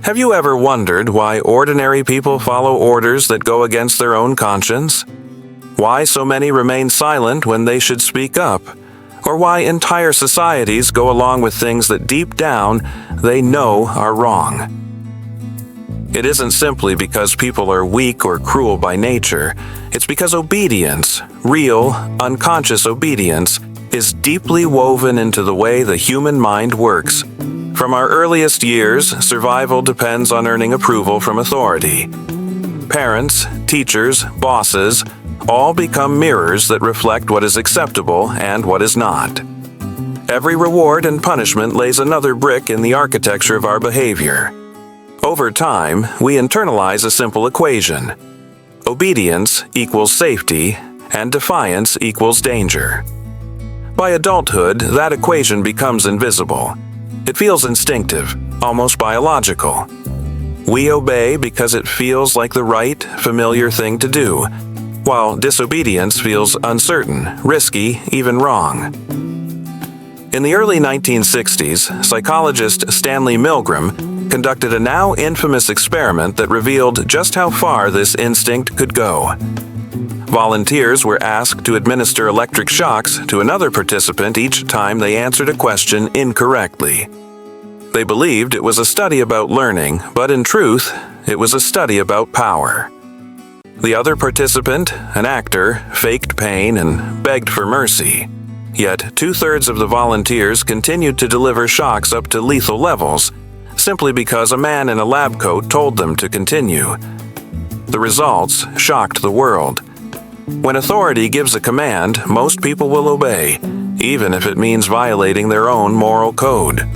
Have you ever wondered why ordinary people follow orders that go against their own conscience? Why so many remain silent when they should speak up? Or why entire societies go along with things that deep down they know are wrong? It isn't simply because people are weak or cruel by nature. It's because obedience, real, unconscious obedience, is deeply woven into the way the human mind works. From our earliest years, survival depends on earning approval from authority. Parents, teachers, bosses, all become mirrors that reflect what is acceptable and what is not. Every reward and punishment lays another brick in the architecture of our behavior. Over time, we internalize a simple equation. Obedience equals safety, and defiance equals danger. By adulthood, that equation becomes invisible. It feels instinctive, almost biological. We obey because it feels like the right, familiar thing to do, while disobedience feels uncertain, risky, even wrong. In the early 1960s, psychologist Stanley Milgram conducted a now infamous experiment that revealed just how far this instinct could go. Volunteers were asked to administer electric shocks to another participant each time they answered a question incorrectly. They believed it was a study about learning, but in truth, it was a study about power. The other participant, an actor, faked pain and begged for mercy. Yet 2/3 of the volunteers continued to deliver shocks up to lethal levels, simply because a man in a lab coat told them to continue. The results shocked the world. When authority gives a command, most people will obey, even if it means violating their own moral code.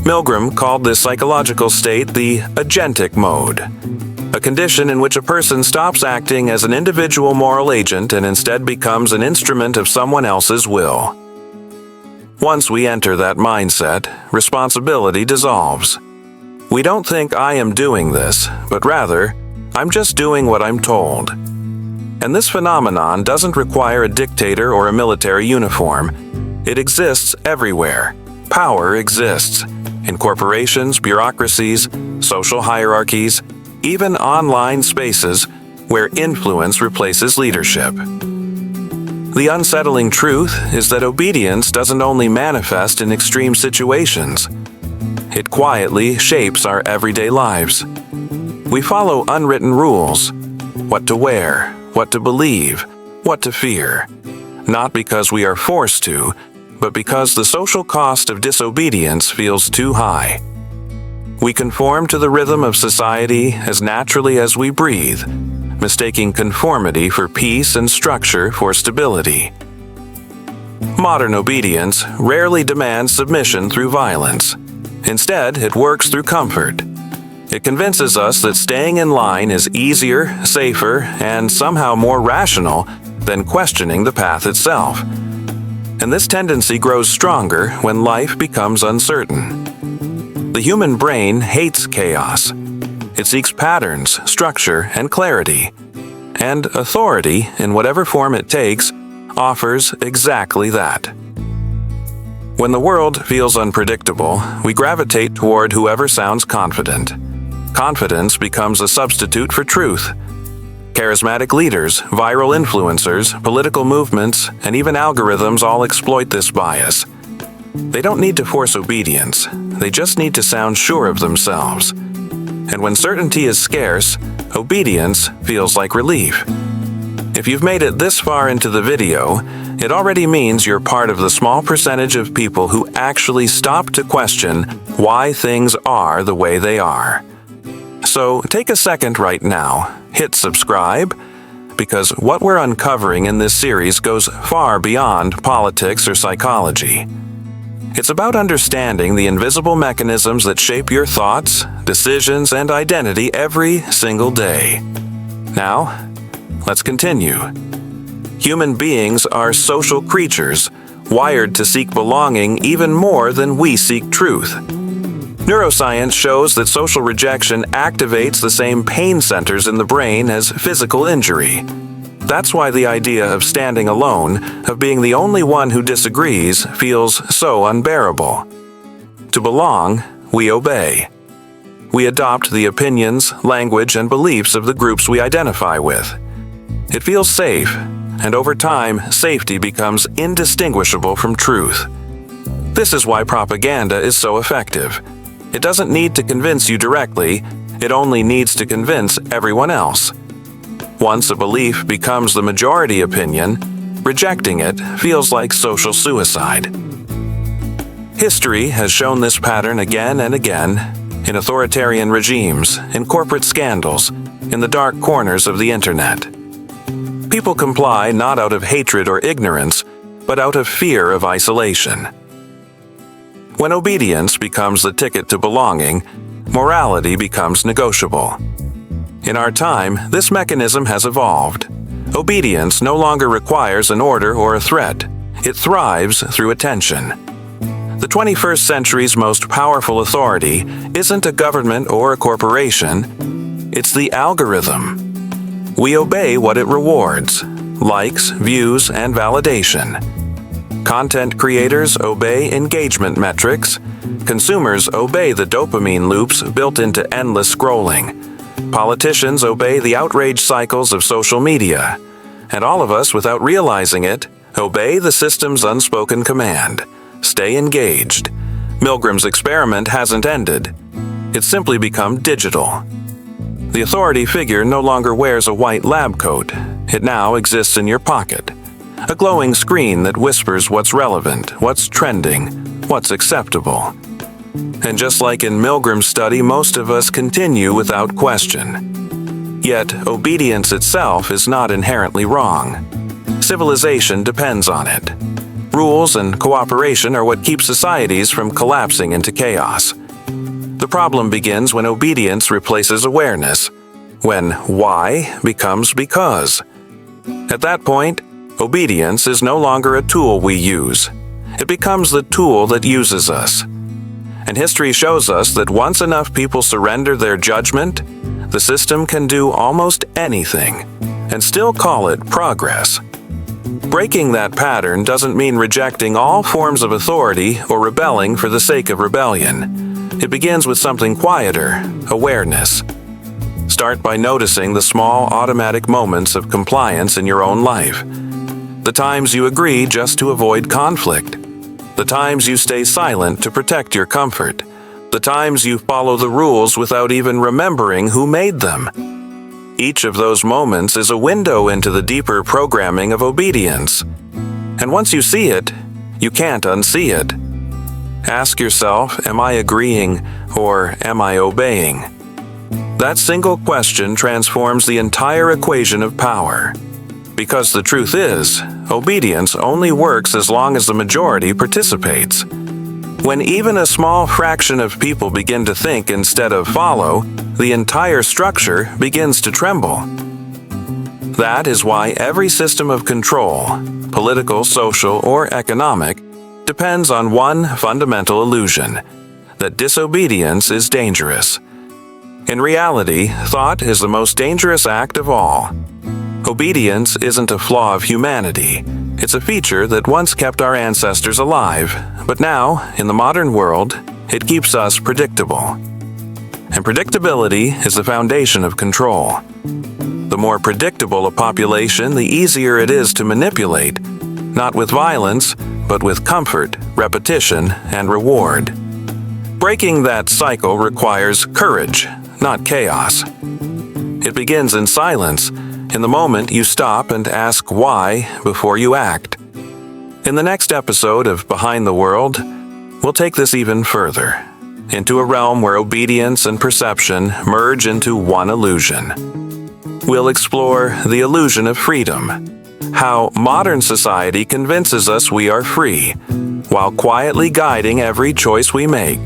Milgram called this psychological state the agentic mode, a condition in which a person stops acting as an individual moral agent and instead becomes an instrument of someone else's will. Once we enter that mindset, responsibility dissolves. We don't think I am doing this, but rather, I'm just doing what I'm told. And this phenomenon doesn't require a dictator or a military uniform. It exists everywhere. Power exists in corporations, bureaucracies, social hierarchies, even online spaces where influence replaces leadership. The unsettling truth is that obedience doesn't only manifest in extreme situations. It quietly shapes our everyday lives. We follow unwritten rules: what to wear, what to believe, what to fear. Not because we are forced to, but because the social cost of disobedience feels too high. We conform to the rhythm of society as naturally as we breathe, mistaking conformity for peace and structure for stability. Modern obedience rarely demands submission through violence. Instead, it works through comfort. It convinces us that staying in line is easier, safer, and somehow more rational than questioning the path itself. And this tendency grows stronger when life becomes uncertain. The human brain hates chaos. It seeks patterns, structure, and clarity. And authority, in whatever form it takes, offers exactly that. When the world feels unpredictable, we gravitate toward whoever sounds confident. Confidence becomes a substitute for truth. Charismatic leaders, viral influencers, political movements, and even algorithms all exploit this bias. They don't need to force obedience. They just need to sound sure of themselves. And when certainty is scarce, obedience feels like relief. If you've made it this far into the video, it already means you're part of the small percentage of people who actually stop to question why things are the way they are. So take a second right now, hit subscribe, because what we're uncovering in this series goes far beyond politics or psychology. It's about understanding the invisible mechanisms that shape your thoughts, decisions, and identity every single day. Now, let's continue. Human beings are social creatures, wired to seek belonging even more than we seek truth. Neuroscience shows that social rejection activates the same pain centers in the brain as physical injury. That's why the idea of standing alone, of being the only one who disagrees, feels so unbearable. To belong, we obey. We adopt the opinions, language, and beliefs of the groups we identify with. It feels safe, and over time, safety becomes indistinguishable from truth. This is why propaganda is so effective. It doesn't need to convince you directly, it only needs to convince everyone else. Once a belief becomes the majority opinion, rejecting it feels like social suicide. History has shown this pattern again and again, in authoritarian regimes, in corporate scandals, in the dark corners of the internet. People comply not out of hatred or ignorance, but out of fear of isolation. When obedience becomes the ticket to belonging, morality becomes negotiable. In our time, this mechanism has evolved. Obedience no longer requires an order or a threat. It thrives through attention. The 21st century's most powerful authority isn't a government or a corporation, it's the algorithm. We obey what it rewards: likes, views, and validation. Content creators obey engagement metrics. Consumers obey the dopamine loops built into endless scrolling. Politicians obey the outrage cycles of social media. And all of us, without realizing it, obey the system's unspoken command: stay engaged. Milgram's experiment hasn't ended. It's simply become digital. The authority figure no longer wears a white lab coat. It now exists in your pocket. A glowing screen that whispers what's relevant, what's trending, what's acceptable. And just like in Milgram's study, most of us continue without question. Yet, obedience itself is not inherently wrong. Civilization depends on it. Rules and cooperation are what keep societies from collapsing into chaos. The problem begins when obedience replaces awareness, when why becomes because. At that point, obedience is no longer a tool we use. It becomes the tool that uses us. And history shows us that once enough people surrender their judgment, the system can do almost anything and still call it progress. Breaking that pattern doesn't mean rejecting all forms of authority or rebelling for the sake of rebellion. It begins with something quieter: awareness. Start by noticing the small automatic moments of compliance in your own life. The times you agree just to avoid conflict. The times you stay silent to protect your comfort. The times you follow the rules without even remembering who made them. Each of those moments is a window into the deeper programming of obedience. And once you see it, you can't unsee it. Ask yourself, am I agreeing or am I obeying? That single question transforms the entire equation of power. Because the truth is, obedience only works as long as the majority participates. When even a small fraction of people begin to think instead of follow, the entire structure begins to tremble. That is why every system of control, political, social, or economic, depends on one fundamental illusion: that disobedience is dangerous. In reality, thought is the most dangerous act of all. Obedience isn't a flaw of humanity. It's a feature that once kept our ancestors alive, but now, in the modern world, it keeps us predictable. And predictability is the foundation of control. The more predictable a population, the easier it is to manipulate, not with violence, but with comfort, repetition, and reward. Breaking that cycle requires courage, not chaos. It begins in silence, in the moment you stop and ask why before you act. In the next episode of Behind the World, we'll take this even further, into a realm where obedience and perception merge into one illusion. We'll explore the illusion of freedom, how modern society convinces us we are free, while quietly guiding every choice we make.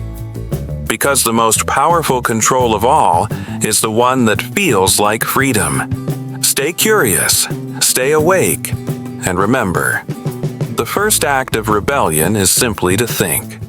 Because the most powerful control of all is the one that feels like freedom. Stay curious, stay awake, and remember, the first act of rebellion is simply to think.